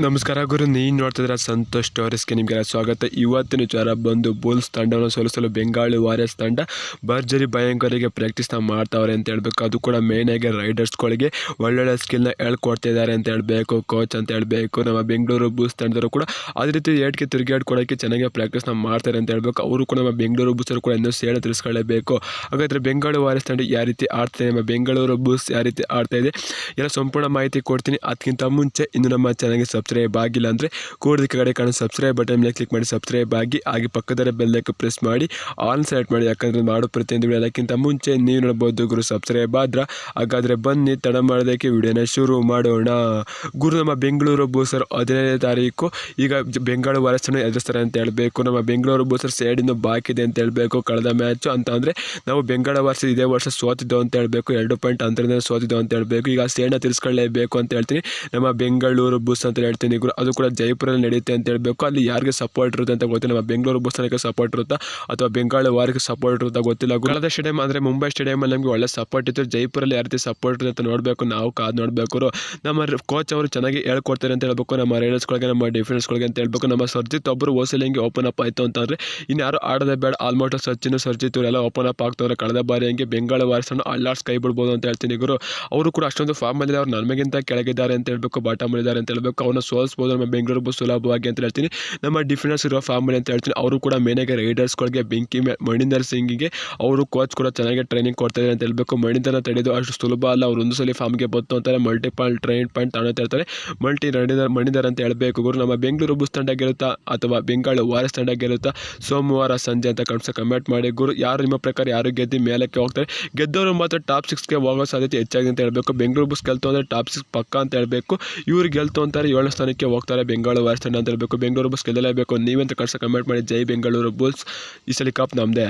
ನಮಸ್ಕಾರ ಗುರು, ನೀನು ನೋಡ್ತಿದ್ರೆ ಸಂತೋಷ್ ಸ್ಟೋರೀಸ್ಗೆ ನಿಮಗೆಲ್ಲ ಸ್ವಾಗತ. ಇವತ್ತಿನ ವಿಚಾರ ಬಂದು ಬುಲ್ಸ್ ತಂಡವನ್ನು ಸೋಲಿಸಲು ಬೆಂಗಾಳಿ ವಾರಿಯರ್ಸ್ ತಂಡ ಭರ್ಜರಿ ಭಯಂಕರಿಗೆ ಪ್ರಾಕ್ಟೀಸ್ನ ಮಾಡ್ತಾವ್ರೆ ಅಂತ ಹೇಳ್ಬೇಕು. ಅದು ಕೂಡ ಮೇಯ್ನಾಗಿ ರೈಡರ್ಸ್ಗಳಿಗೆ ಒಳ್ಳೊಳ್ಳೆ ಸ್ಕಿಲ್ನ ಹೇಳ್ಕೊಡ್ತಿದ್ದಾರೆ ಅಂತ ಹೇಳಬೇಕು, ಕೋಚ್ ಅಂತ ಹೇಳಬೇಕು. ನಮ್ಮ ಬೆಂಗಳೂರು ಬುಲ್ಸ್ ತಂಡದವರು ಕೂಡ ಅದೇ ರೀತಿ ಏಟ್ಗೆ ತಿರುಗಾಡ್ಕೊಡೋಕ್ಕೆ ಚೆನ್ನಾಗಿ ಪ್ರಾಕ್ಟೀಸ್ನ ಮಾಡ್ತಾರೆ ಅಂತ ಹೇಳ್ಬೇಕು. ಅವರು ಕೂಡ ನಮ್ಮ ಬೆಂಗಳೂರು ಬುಲ್ಸರು ಕೂಡ ಇನ್ನೂ ಸೇಳ ತಿಳಿಸ್ಕೊಳ್ಳೇಬೇಕು. ಹಾಗಾದರೆ ಬೆಂಗಾಳಿ ವಾರಿಯರ್ಸ್ ತಂಡ ಯಾವ ರೀತಿ ಆಡ್ತಾಯಿದೆ, ನಮ್ಮ ಬೆಂಗಳೂರು ಬುಲ್ಸ್ ಯಾವ ರೀತಿ ಆಡ್ತಾ ಇದೆ ಎಲ್ಲ ಸಂಪೂರ್ಣ ಮಾಹಿತಿ ಕೊಡ್ತೀನಿ. ಅದಕ್ಕಿಂತ ಮುಂಚೆ ಇನ್ನು ನಮ್ಮ ಚಾನಲ್ಗೆ ಸಬ್ಸ್ಕ್ರೈಬ್ ಆಗಿಲ್ಲ ಅಂದರೆ ಕೂಡದ ಕಡೆ ಕಾಣೋ ಸಬ್ಸ್ಕ್ರೈಬ್ ಬಟನ್ ಮೇಲೆ ಕ್ಲಿಕ್ ಮಾಡಿ ಸಬ್ಸ್ಕ್ರೈಬ್ ಆಗಿ, ಹಾಗೆ ಪಕ್ಕದ ಬೆಲ್ಲಕ್ಕೆ ಪ್ರೆಸ್ ಮಾಡಿ ಆಲ್ ಸೆಲೆಕ್ಟ್ ಮಾಡಿ. ಯಾಕಂದರೆ ಮಾಡೋ ಪ್ರತಿಯೊಂದು ವಿಡಿಯೋ ಅದಕ್ಕಿಂತ ಮುಂಚೆ ನೀವು ನೋಡ್ಬೋದು ಗುರು ಸಬ್ಸ್ಕ್ರೈಬ್ ಆದ್ರೆ. ಹಾಗಾದರೆ ಬನ್ನಿ ತಡ ಮಾಡೋದಕ್ಕೆ ವಿಡಿಯೋನ ಶುರು ಮಾಡೋಣ. ಗುರು, ನಮ್ಮ ಬೆಂಗಳೂರು ಬುಲ್ಸರು 15ನೇ ತಾರೀಕು ಈಗ ಬೆಂಗಾಳಿ ವಾರಿಯರ್ಸನ್ನು ಎದುರಿಸ್ತಾರೆ ಅಂತ ಹೇಳಬೇಕು. ನಮ್ಮ ಬೆಂಗಳೂರು ಬುಲ್ಸರ್ ಸೈಡ್ ಇನ್ನೂ ಬಾಕಿ ಇದೆ ಅಂತ ಹೇಳಬೇಕು. ಕಳೆದ ಮ್ಯಾಚು ಅಂತ ಅಂದರೆ ನಾವು ಬೆಂಗಾಳಿ ವಾರಿಯರ್ಸ್ ಇದೇ ವರ್ಷ ಸೋತಿದ್ದೋ ಅಂತ ಹೇಳಬೇಕು. 2 ಪಾಯಿಂಟ್ ಅಂತರದಿಂದ ಸೋತಿದ್ದೋ ಅಂತ ಹೇಳಬೇಕು. ಈಗ ಸೇಡನ್ನ ತಿರ್ಸ್ಕೊಳ್ಳೇಬೇಕು ಅಂತ ಹೇಳ್ತೀನಿ. ನಮ್ಮ ಬೆಂಗಳೂರು ಬುಲ್ಸ್ ಅಂತ ಹೇಳ್ತೀನಿ ಗುರು, ಅದು ಕೂಡ ಜೈಪುರಲ್ಲಿ ನಡೆಯುತ್ತೆ ಅಂತ ಹೇಳಬೇಕು. ಅಲ್ಲಿ ಯಾರಿಗೆ ಸಪೋರ್ಟ್ ಇರುತ್ತೆ ಅಂತ ಗೊತ್ತಿಲ್ಲ. ನಮ್ಮ ಬೆಂಗಳೂರು ಬುಲ್ಸ್ಗೆ ಸಪೋರ್ಟ್ ಇರುತ್ತಾ ಅಥವಾ ಬೆಂಗಾಳಿ ವಾರಿಯರ್ಸ್ಗೆ ಸಪೋರ್ಟ್ ಇರುತ್ತಾ ಗೊತ್ತಿಲ್ಲ. ಕಳೆದ ಸ್ಟೇಡಿಯಂ ಅಂದರೆ ಮುಂಬೈ ಸ್ಟೇಡಿಯಮಲ್ಲಿ ನಮಗೆ ಒಳ್ಳೆ ಸಪೋರ್ಟ್ ಇತ್ತು. ಜೈಪುರಲ್ಲಿ ಯಾವ ರೀತಿ ಸಪೋರ್ಟ್ ಇರುತ್ತೆ ಅಂತ ನೋಡಬೇಕು, ನಾವು ಕಾದು ನೋಡಬೇಕು. ನಮ್ಮ ಕೋಚ್ ಅವರು ಚೆನ್ನಾಗಿ ಹೇಳ್ಕೊಡ್ತಾರೆ ಅಂತ ಹೇಳಬೇಕು. ನಮ್ಮ ರೈಡರ್ಸ್ಗಳಿಗೆ, ನಮ್ಮ ಡಿಫೆನ್ಸ್ಗಳಿಗೆ ಅಂತ ಹೇಳ್ಬೇಕು. ನಮ್ಮ ಸರ್ಜಿತ್ ಒಬ್ಬರು ಓಸಲಿಂಗೆ ಓಪನ್ ಅಪ್ ಆಯಿತು ಅಂತಂದರೆ ಇನ್ನು ಯಾರು ಆಡೋದೇ ಬೇಡ. ಆಲ್ಮೋಸ್ಟ್ ಸಚಿನ್, ಸರ್ಜಿತ್ ಇವರೆಲ್ಲ ಓಪನ್ ಅಪ್ ಆಗ್ತವ್ರೆ. ಕಳೆದ ಬಾರಿ ಹಂಗೆ ಬೆಂಗಾಳಿ ವಾರಿಯರ್ಸನ್ನು ಅಲ್ಲಾಡ್ಸ್ ಕೈ ಬಿಡ್ಬೋದು ಅಂತ ಹೇಳ್ತೀನಿ ಗುರು. ಅವರು ಕೂಡ ಅಷ್ಟೊಂದು ಫಾರ್ಮಲ್ಲಿ ಅವ್ರು ನಮಗಿಂತ ಕೆಳಗಿದ್ದಾರೆ ಅಂತ ಹೇಳ್ಬೇಕು, ಬಾಟಮ್ ಇದ್ದಾರೆ ಅಂತ ಹೇಳ್ಬೇಕು. ಅವ್ರನ್ನ ಸೋಲಿಸ್ಬೋದು ನಮ್ಮ ಬೆಂಗಳೂರು ಬುಲ್ಸ್ ಸುಲಭವಾಗಿ ಅಂತ ಹೇಳ್ತೀನಿ. ನಮ್ಮ ಡಿಫೆನ್ಸ್ ಇರೋ ಫಾರ್ಮಲ್ಲಿ ಅಂತ ಹೇಳ್ತೀನಿ. ಅವರು ಕೂಡ ಮೇನಾಗಿ ರೈಡರ್ಸ್ಗಳಿಗೆ ಬೆಂಕಿ ಮಣಿಂದರ್ ಸಿಂಗಿಗೆ ಅವರು ಕೋಚ್ ಕೂಡ ಚೆನ್ನಾಗಿ ಟ್ರೈನಿಂಗ್ ಕೊಡ್ತಾರೆ ಅಂತ ಹೇಳ್ಬೇಕು. ಮಣಿಂದರ್ನ ತಡೆಯೋದು ಅಷ್ಟು ಸುಲಭ ಅಲ್ಲ. ಅವ್ರು ಒಂದು ಸಲ ಫಾರ್ಮ್ಗೆ ಬಂತು ಅಂತಾರೆ ಮಲ್ಟಿಪಲ್ ಟ್ರೈನ್ ಪಾಯಿಂಟ್ ತಾಣುತ್ತೆ ಹೇಳ್ತಾರೆ. ಮಣಿಂದರ್ ಅಂತ ಹೇಳಬೇಕು ಗುರು. ನಮ್ಮ ಬೆಂಗಳೂರು ಬುಲ್ಸ್ ತಂಡ ಗೆಲ್ಲುತ್ತಾ ಅಥವಾ ಬೆಂಗಾಳಿ ವಾರಿಯರ್ಸ್ ತಂಡ ಗೆಲ್ಲುತ್ತಾ ಸೋಮವಾರ ಸಂಜೆ ಅಂತ ಕಮೆಂಟ್ ಮಾಡಿ ಗುರು. ಯಾರು ನಿಮ್ಮ ಪ್ರಕಾರ ಯಾರು ಗೆದ್ದು ಮೇಲಕ್ಕೆ ಹೋಗ್ತಾರೆ, ಗೆದ್ದವರು ಮಾತ್ರ ಟಾಪ್ 6ಗೆ ಹೋಗೋ ಸಾಧ್ಯತೆ ಹೆಚ್ಚಾಗಿದೆ ಅಂತ ಹೇಳಬೇಕು. ಬೆಂಗಳೂರು ಬುಲ್ಸ್ ಗೆಲ್ತು ಅಂದರೆ ಟಾಪ್ 6 ಪಕ್ಕ ಅಂತ ಹೇಳಬೇಕು. ಇವ್ರು ಗೆಲ್ತು ಅಂತಾರೆ 7ನೇ ಸ್ಥಾನಕ್ಕೆ ಹೋಗ್ತಾರೆ ಬೆಂಗಾಳಿ ವಾರಿಯರ್ಸ್ ತಂಡ ಅಂತ ಹೇಳಬೇಕು. ಬೆಂಗಳೂರು ಬುಲ್ಸ್ ಗೆಲ್ಲಲೇಬೇಕು. ನೀವೆಂತ ಕಮೆಂಟ್ ಮಾಡಿ. ಜೈ ಬೆಂಗಳೂರು ಬುಲ್ಸ್, ಈ ಸಲ ಕಪ್ ನಮ್ಮದೇ.